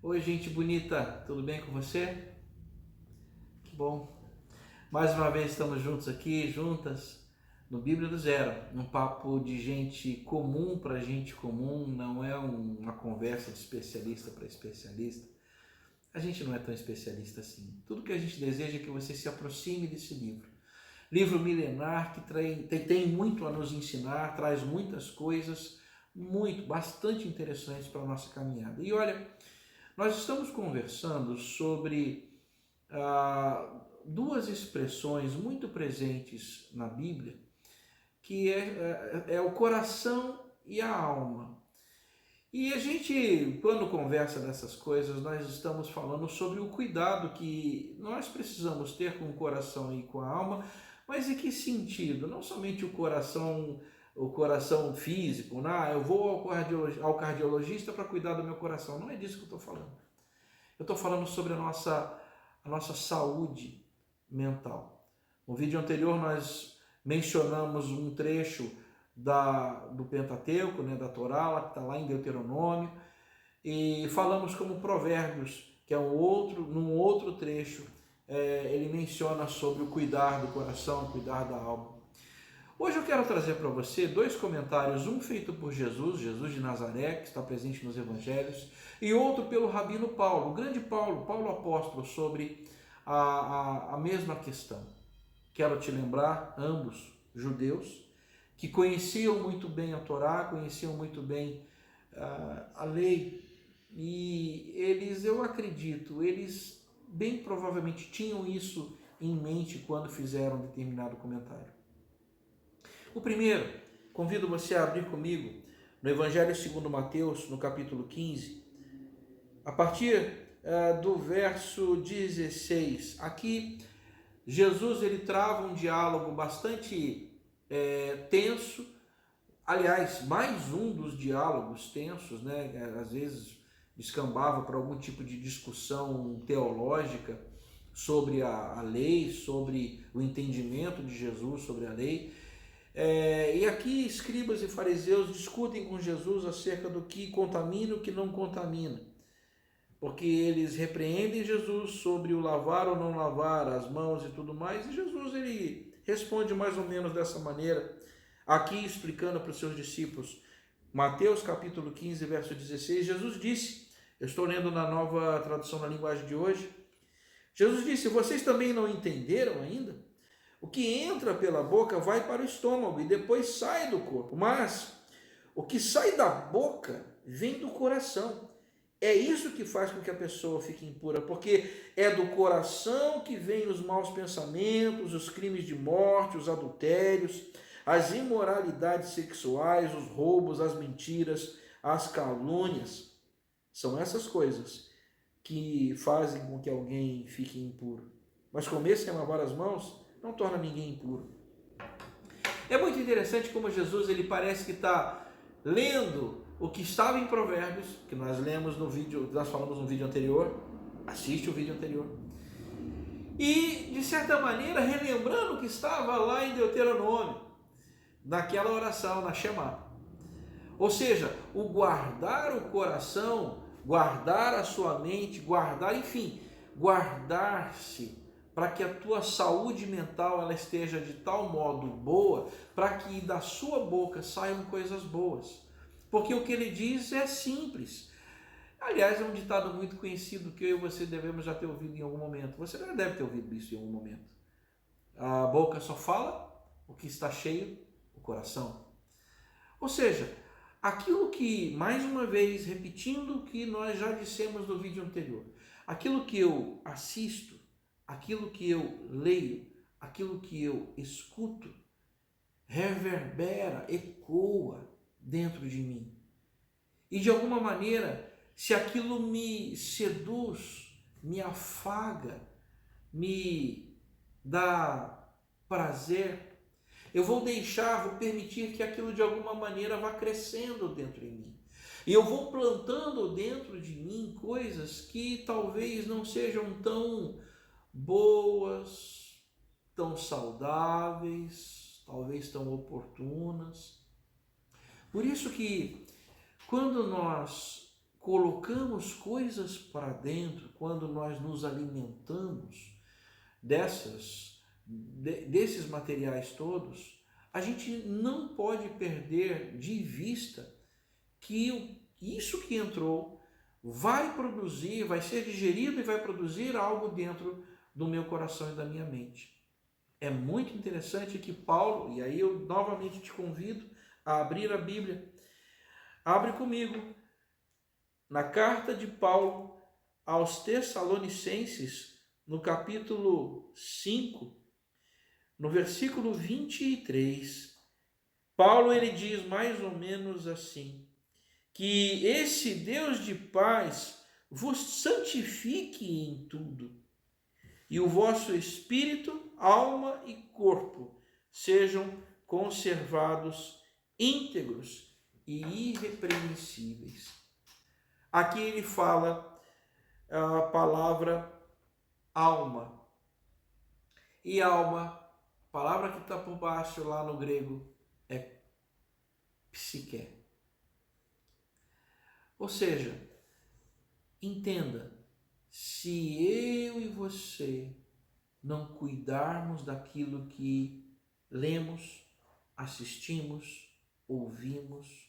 Oi, gente bonita, tudo bem com você? Que bom. Mais uma vez estamos juntos aqui, juntas, no Bíblia do Zero, um papo de gente comum para gente comum, não é uma conversa de especialista para especialista. A gente não é tão especialista assim. Tudo que a gente deseja é que você se aproxime desse livro. Livro milenar que tem muito a nos ensinar, traz muitas coisas bastante interessantes para a nossa caminhada. E olha, nós estamos conversando sobre duas expressões muito presentes na Bíblia, que é o coração e a alma. E a gente, quando conversa dessas coisas, nós estamos falando sobre o cuidado que nós precisamos ter com o coração e com a alma, mas em que sentido? Não somente o coração físico, né? Eu vou ao cardiologista para cuidar do meu coração. Não é disso que eu estou falando. Eu estou falando sobre a nossa saúde mental. No vídeo anterior nós mencionamos um trecho do Pentateuco, né, da Torá, que está lá em Deuteronômio, e falamos como Provérbios, que é num outro trecho, ele menciona sobre o cuidar do coração, cuidar da alma. Hoje eu quero trazer para você dois comentários, um feito por Jesus de Nazaré, que está presente nos evangelhos, e outro pelo Rabino Paulo, o grande Paulo apóstolo, sobre a mesma questão. Quero te lembrar, ambos judeus, que conheciam muito bem a Torá, conheciam muito bem a lei, e eu acredito, eles bem provavelmente tinham isso em mente quando fizeram determinado comentário. O primeiro, convido você a abrir comigo no Evangelho segundo Mateus, no capítulo 15, a partir do verso 16. Aqui, Jesus ele trava um diálogo bastante tenso, aliás, mais um dos diálogos tensos, né? Às vezes descambava para algum tipo de discussão teológica sobre a lei, sobre o entendimento de Jesus sobre a lei. E aqui escribas e fariseus discutem com Jesus acerca do que contamina e o que não contamina, porque eles repreendem Jesus sobre o lavar ou não lavar as mãos e tudo mais, e Jesus ele responde mais ou menos dessa maneira, aqui explicando para os seus discípulos. Mateus capítulo 15, verso 16, Jesus disse, eu estou lendo na nova tradução na linguagem de hoje, Jesus disse, vocês também não entenderam ainda? O que entra pela boca vai para o estômago e depois sai do corpo. Mas o que sai da boca vem do coração. É isso que faz com que a pessoa fique impura, porque é do coração que vêm os maus pensamentos, os crimes de morte, os adultérios, as imoralidades sexuais, os roubos, as mentiras, as calúnias. São essas coisas que fazem com que alguém fique impuro. Mas comer sem lavar as mãos não torna ninguém impuro. É muito interessante como Jesus ele parece que está lendo o que estava em Provérbios, que nós lemos no vídeo, nós falamos no vídeo anterior, assiste o vídeo anterior, e de certa maneira relembrando o que estava lá em Deuteronômio, naquela oração, na Shema. Ou seja, o guardar o coração, guardar a sua mente, guardar-se para que a tua saúde mental ela esteja de tal modo boa, para que da sua boca saiam coisas boas. Porque o que ele diz é simples. Aliás, é um ditado muito conhecido que eu e você devemos já ter ouvido em algum momento. Você já deve ter ouvido isso em algum momento. A boca só fala o que está cheio, o coração. Ou seja, aquilo que, mais uma vez, repetindo o que nós já dissemos no vídeo anterior, aquilo que eu assisto, aquilo que eu leio, aquilo que eu escuto, reverbera, ecoa dentro de mim. E de alguma maneira, se aquilo me seduz, me afaga, me dá prazer, eu vou permitir que aquilo de alguma maneira vá crescendo dentro de mim. E eu vou plantando dentro de mim coisas que talvez não sejam tão boas, tão saudáveis, talvez tão oportunas. Por isso que quando nós colocamos coisas para dentro, quando nós nos alimentamos desses materiais todos, a gente não pode perder de vista que isso que entrou vai produzir, vai ser digerido e vai produzir algo dentro do meu coração e da minha mente. É muito interessante que Paulo, e aí eu novamente te convido a abrir a Bíblia. Abre comigo na carta de Paulo aos Tessalonicenses, no capítulo 5, no versículo 23. Paulo ele diz mais ou menos assim: que esse Deus de paz vos santifique em tudo, e o vosso espírito, alma e corpo sejam conservados íntegros e irrepreensíveis. Aqui ele fala a palavra alma. E alma, palavra que está por baixo lá no grego, é psique. Ou seja, entenda, se eu e você não cuidarmos daquilo que lemos, assistimos, ouvimos,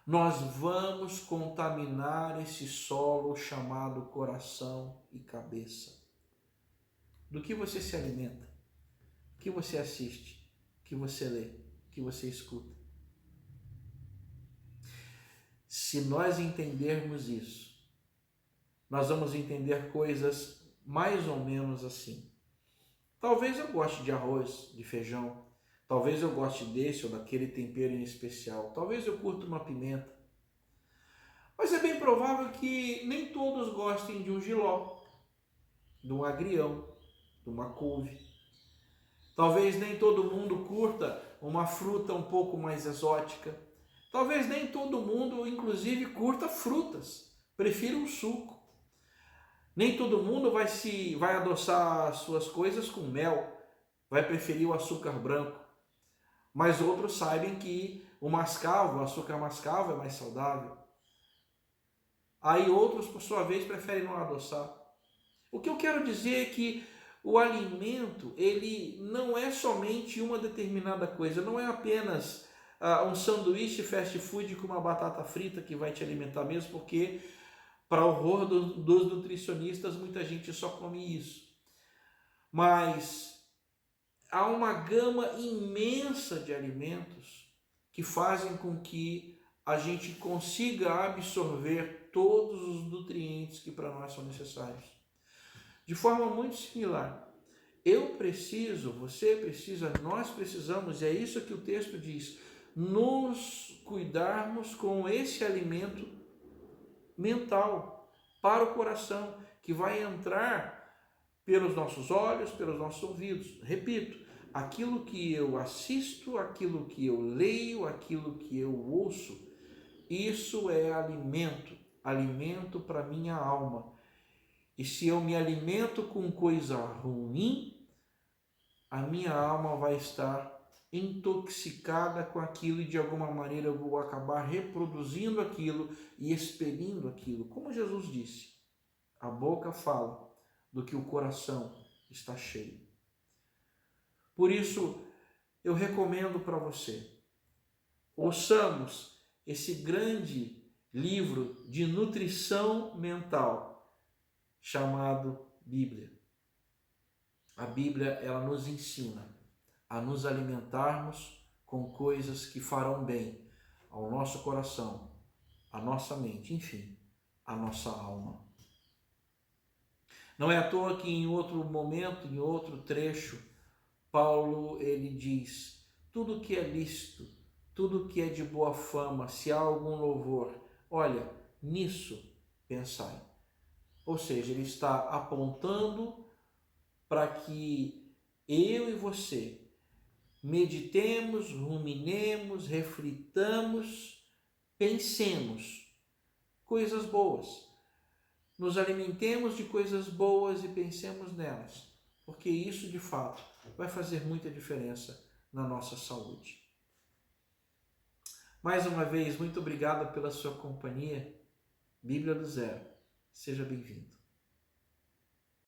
nós vamos contaminar esse solo chamado coração e cabeça. Do que você se alimenta, o que você assiste, o que você lê, o que você escuta. Se nós entendermos isso, nós vamos entender coisas mais ou menos assim. Talvez eu goste de arroz, de feijão. Talvez eu goste desse ou daquele tempero em especial. Talvez eu curta uma pimenta. Mas é bem provável que nem todos gostem de um jiló, de um agrião, de uma couve. Talvez nem todo mundo curta uma fruta um pouco mais exótica. Talvez nem todo mundo, inclusive, curta frutas. Prefira um suco. Nem todo mundo vai adoçar as suas coisas com mel. Vai preferir o açúcar branco. Mas outros sabem que o mascavo, o açúcar mascavo é mais saudável. Aí outros, por sua vez, preferem não adoçar. O que eu quero dizer é que o alimento, ele não é somente uma determinada coisa, não é apenas um sanduíche fast food com uma batata frita que vai te alimentar mesmo, porque, para horror dos nutricionistas, muita gente só come isso. Mas há uma gama imensa de alimentos que fazem com que a gente consiga absorver todos os nutrientes que para nós são necessários. De forma muito similar, eu preciso, você precisa, nós precisamos, e é isso que o texto diz, nos cuidarmos com esse alimento mental para o coração, que vai entrar pelos nossos olhos, pelos nossos ouvidos. Repito, aquilo que eu assisto, aquilo que eu leio, aquilo que eu ouço, isso é alimento, alimento para minha alma. E se eu me alimento com coisa ruim, a minha alma vai estar intoxicada com aquilo e de alguma maneira eu vou acabar reproduzindo aquilo e expelindo aquilo. Como Jesus disse, a boca fala do que o coração está cheio. Por isso, eu recomendo para você, ouçamos esse grande livro de nutrição mental chamado Bíblia. A Bíblia, ela nos ensina a nos alimentarmos com coisas que farão bem ao nosso coração, à nossa mente, enfim, à nossa alma. Não é à toa que em outro momento, em outro trecho, Paulo ele diz: tudo que é lícito, tudo que é de boa fama, se há algum louvor, olha, nisso pensai. Ou seja, ele está apontando para que eu e você meditemos, ruminemos, reflitamos, pensemos coisas boas. Nos alimentemos de coisas boas e pensemos nelas, porque isso de fato vai fazer muita diferença na nossa saúde. Mais uma vez, muito obrigado pela sua companhia. Bíblia do Zero. Seja bem-vindo.